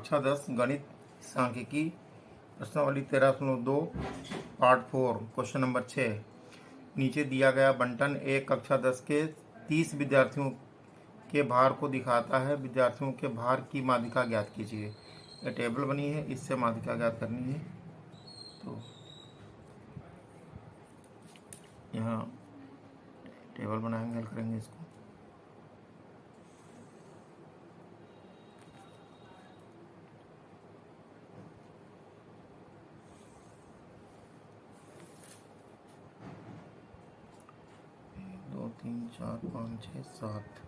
कक्षा 10 गणित सांख्यिकी प्रश्नावली 13.2 पार्ट 4 क्वेश्चन नंबर 6। नीचे दिया गया बंटन एक कक्षा 10 के 30 विद्यार्थियों के भार को दिखाता है। विद्यार्थियों के भार की माध्यिका ज्ञात कीजिए। यह टेबल बनी है, इससे माध्यिका ज्ञात करनी है। तो यहाँ टेबल बनाएंगे, हल करेंगे इसको। दो, तीन, चार, पाँच, छः, सात।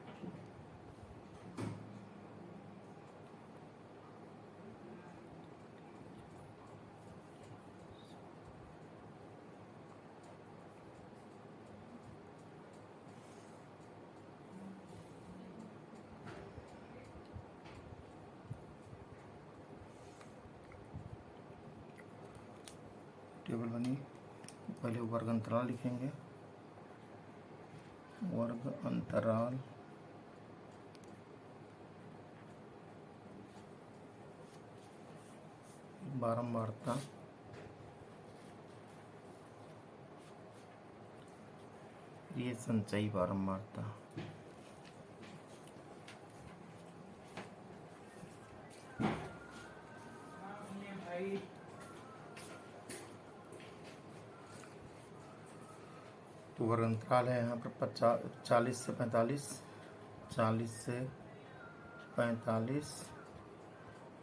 टेबल बनी। पहले वर्ग अंतराल लिखेंगे। वर्ग अंतराल बारंबारता ये संचयी बारंबारता। तो वर्ग अंतराल है यहाँ पर 40 से 45, 40 से 45,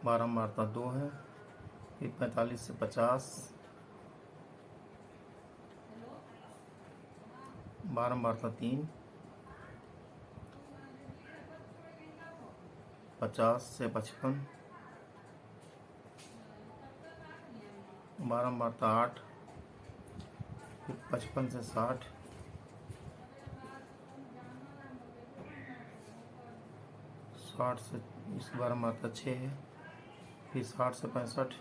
बारंबारता 2 है। फिर 45 से 50, बारंबारता 3, 50 से 55, बारंबारता 8, फिर 55 से 60, 60 से इस बारंबारता 6 है। फिर 60 से 65,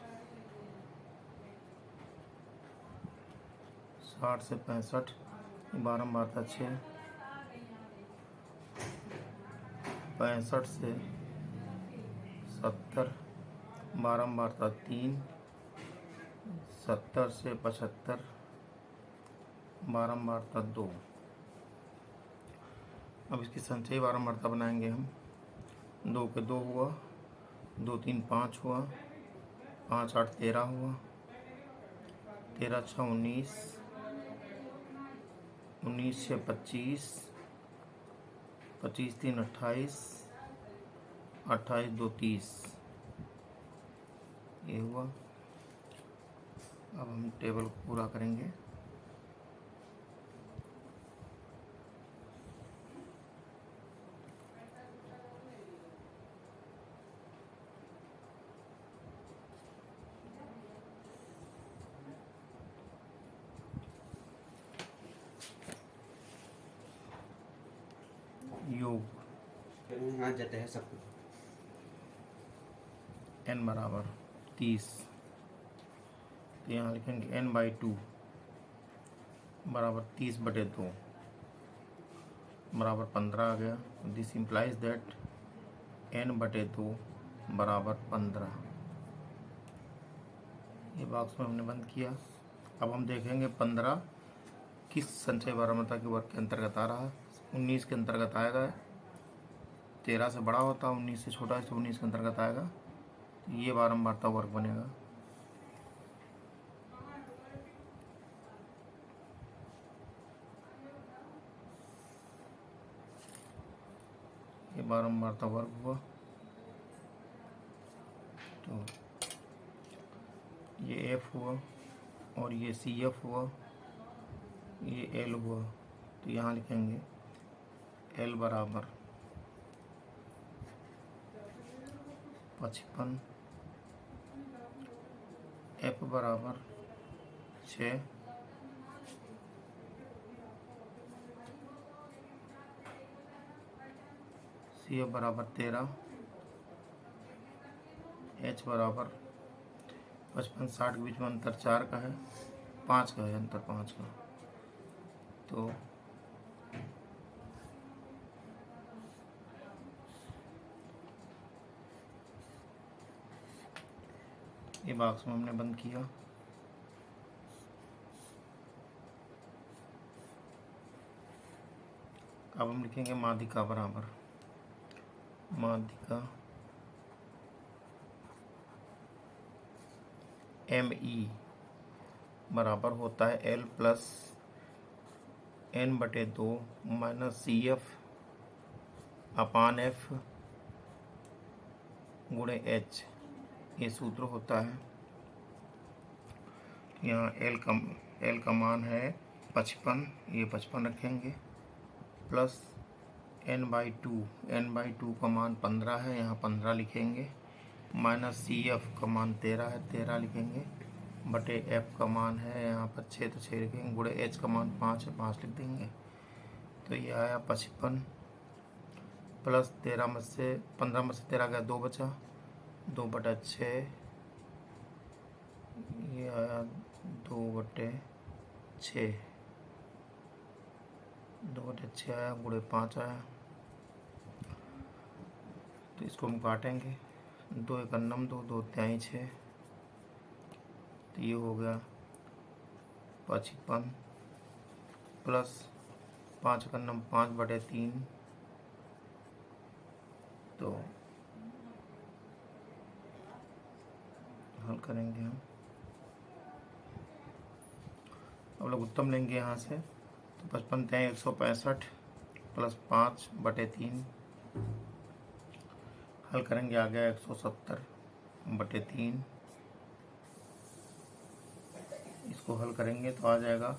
60 से 65, बारंबारता 6, 65 से 70, बारंबारता 3, 70 से 75, बारंबारता 2। अब इसकी संचयी बारंबारता बनाएंगे हम। 2 के 2 हुआ, 2 3 5 हुआ, 5 8 13 हुआ, 13 6 19, 19 6 25, 25 3 28, 28 2 30। ये हुआ। अब हम टेबल को पूरा करेंगे। योग जाते हैं सब n बराबर 30। तो यहाँ लिखेंगे n/2 बराबर 30/2 बराबर 15 आ गया। दिस इम्प्लाइज दैट n/2 बराबर 15। ये बॉक्स में हमने बंद किया। अब हम देखेंगे 15 किस संचय बारंबारता के वर्ग के अंतर्गत आ रहा है। 19 के अंतर्गत आएगा। 13 से बड़ा होता है, 19 से छोटा है, तो 19 के अंतर्गत आएगा। तो ये बारंबारता वर्ग बनेगा। ये बारंबारता वर्ग हुआ। तो ये F हुआ और ये CF हुआ, ये L हुआ। तो यहाँ लिखेंगे L बराबर 55, F बराबर 6, CF बराबर 13, H बराबर 55 60 के बीच में अंतर 4 का है, 5 का है अंतर, 5 का। तो ये बॉक्स में हमने बंद किया। अब हम लिखेंगे माध्यिका बराबर माध्यिका ME बराबर होता है L plus N/2 minus CF अपान F गुणे H। ये सूत्र होता है। यहाँ L का मान है 55, ये 55 रखेंगे, प्लस N/2 का मान 15 है, यहाँ 15 लिखेंगे, माइनस CF का मान 13 है, 13 लिखेंगे, बटे F का मान है यहाँ पर 6 तो 6 लिखेंगे, गुणे H का मान 5 है, 5 लिख देंगे। तो ये आया 55 प्लस 15 में से 13 गया, 2 बचा, 2/6, ये आया 2/6, 2/6 आया, गुणे 5 आया। तो इसको हम काटेंगे, 2 × 9 2, 2 × 6, तो ये हो गया 55 प्लस 5 × 9 5/3, तो हल करेंगे हम। अब लोग उत्तम लेंगे यहाँ से, तो 55 × 165 प्लस 5/3, हल करेंगे, आ गया 170/3। इसको हल करेंगे तो आ जाएगा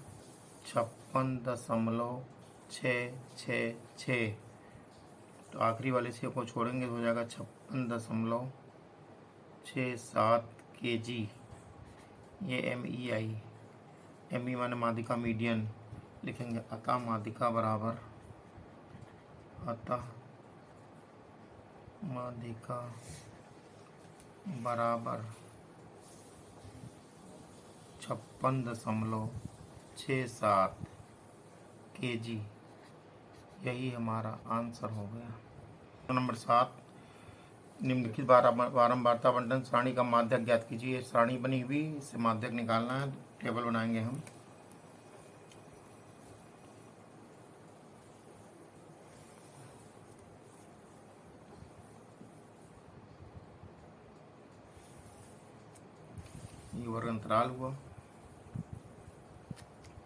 56.666। तो आखिरी वाले 6 को छोड़ेंगे तो हो जाएगा 56.67 kg। ये ME आई। ME माने माध्यिका मीडियन, लिखेंगे अतः माध्यिका बराबर 56.67 kg। यही हमारा आंसर हो गया। नंबर 7, निम्नलिखित बारंबारता बंटन सारणी का माध्यक ज्ञात कीजिए। सारणी बनी हुई, इससे माध्यक निकालना है, टेबल बनाएंगे हम। ये वर्ग अंतराल हुआ,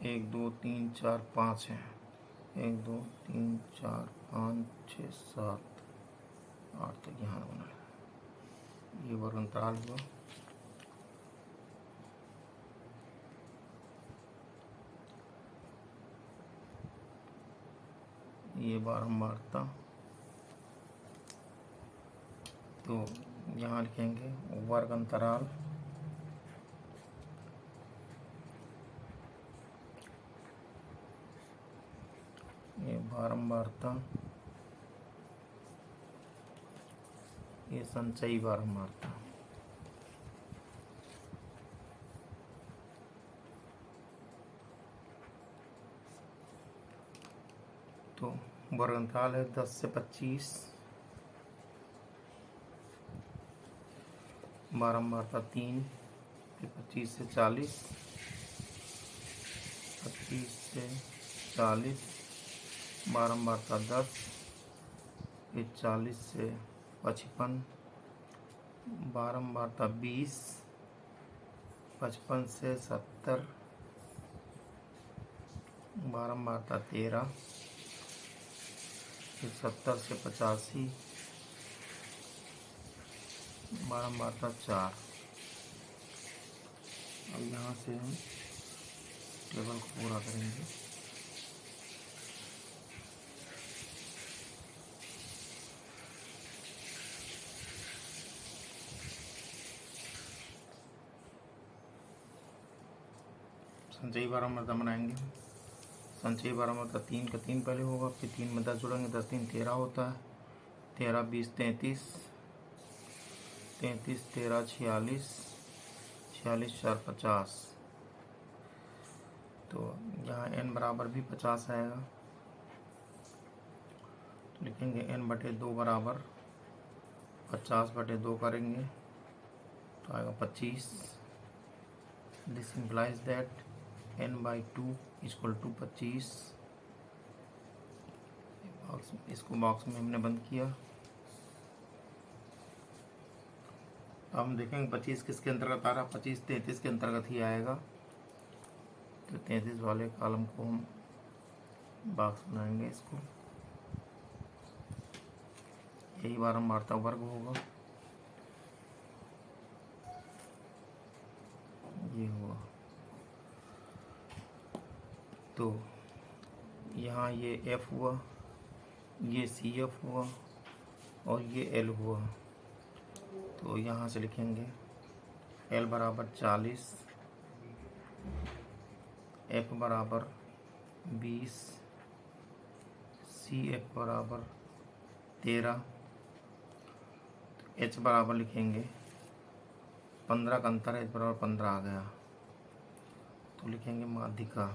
1 2 3 4 5 है, 1 2 3 4 5 6 7 8 तक यहाँ बना। ये वर्ग अंतराल हुआ, ये बारंबारता, तो यहाँ लिखेंगे वर्ग अंतराल, ये बारंबारता, ये संचयी बारंबारता। तो वर्ग अंतराल है 10 से 25, बारंबारता 3, फिर 25 से 40, 25 से 40, बारंबारता 10, फिर 40 से 55, बारंबारता 20, 55 से 70, बारंबारता 13, फिर 70 से 85, बारंबारता 4। अब यहाँ से हम टेबल को पूरा करेंगे। संचयी बारंबारता बनाएंगे। संचयी बारंबारता 3 का 3 पहले होगा, फिर 3 में 10 जोड़ेंगे, 10 3 13 होता है, 13 20 33, 33 13 46, 46 4 50। तो यहाँ n बराबर भी 50 आएगा, तो लिखेंगे n/2 बराबर 50/2 करेंगे, तो तो आएगा 25। This implies that n/2 equal to 25। इसको बॉक्स में हमने बंद किया। अब हम देखेंगे 25 किसके अंतर्गत आ रहा। 25 33 के अंतर्गत ही आएगा। तो 33 वाले कॉलम को हम बॉक्स बनाएंगे। इसको यही बारंबारता वर्ग होगा। ये हुआ। तो यहाँ ये F हुआ, ये CF हुआ और ये L हुआ। तो यहाँ से लिखेंगे L बराबर 40, F बराबर 20, CF बराबर 13, H बराबर लिखेंगे 15 का अंतर है, H बराबर 15 आ गया। तो लिखेंगे माध्यिका।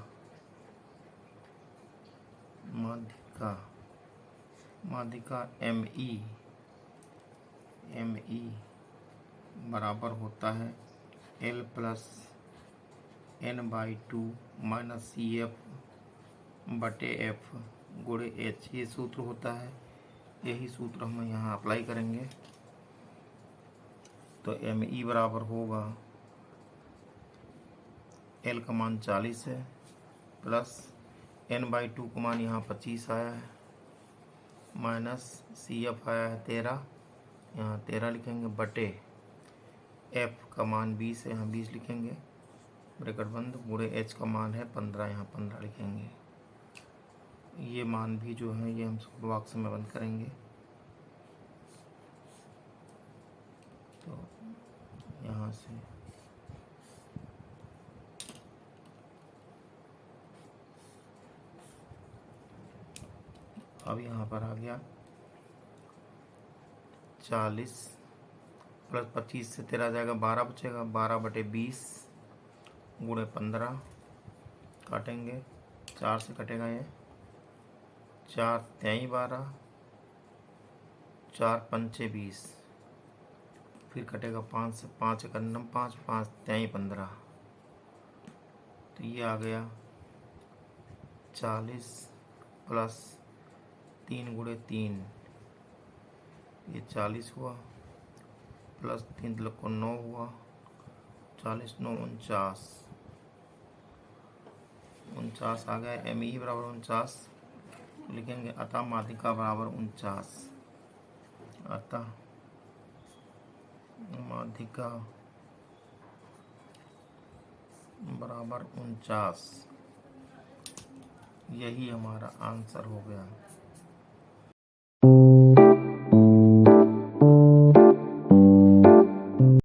माध्यिका ME बराबर होता है L plus n/2 minus CF बटे F गुणे H। ये सूत्र होता है। यही सूत्र हम यहाँ अप्लाई करेंगे। तो ME बराबर होगा L का मान 40 है प्लस n/2 का मान यहाँ 25 आया है माइनस CF आया है 13, यहाँ 13 लिखेंगे बटे F का मान 20 है, यहाँ 20 लिखेंगे ब्रैकेट बंद, गुणे H का मान है 15, यहाँ 15 लिखेंगे। ये मान भी जो है ये हम बॉक्स में बंद करेंगे। तो यहाँ से अब यहाँ पर आ गया 40 प्लस 25 से 13 जाएगा 12 बचेगा, 12 बटे 20 गुणे 15 काटेंगे, 4 से कटेगा ये 4 3 12, 4 पंचे 20, फिर कटेगा 5 से 5 1 9 5 5 3 15। तो ये आ गया 40 प्लस 3 गुणे 3, ये 40 हुआ प्लस 3 को 9 हुआ, 40 9 49 आ गया। ME बराबर 49 लिखेंगे। अतः माध्यिका बराबर 49। अतः माध्यिका बराबर 49। यही हमारा आंसर हो गया।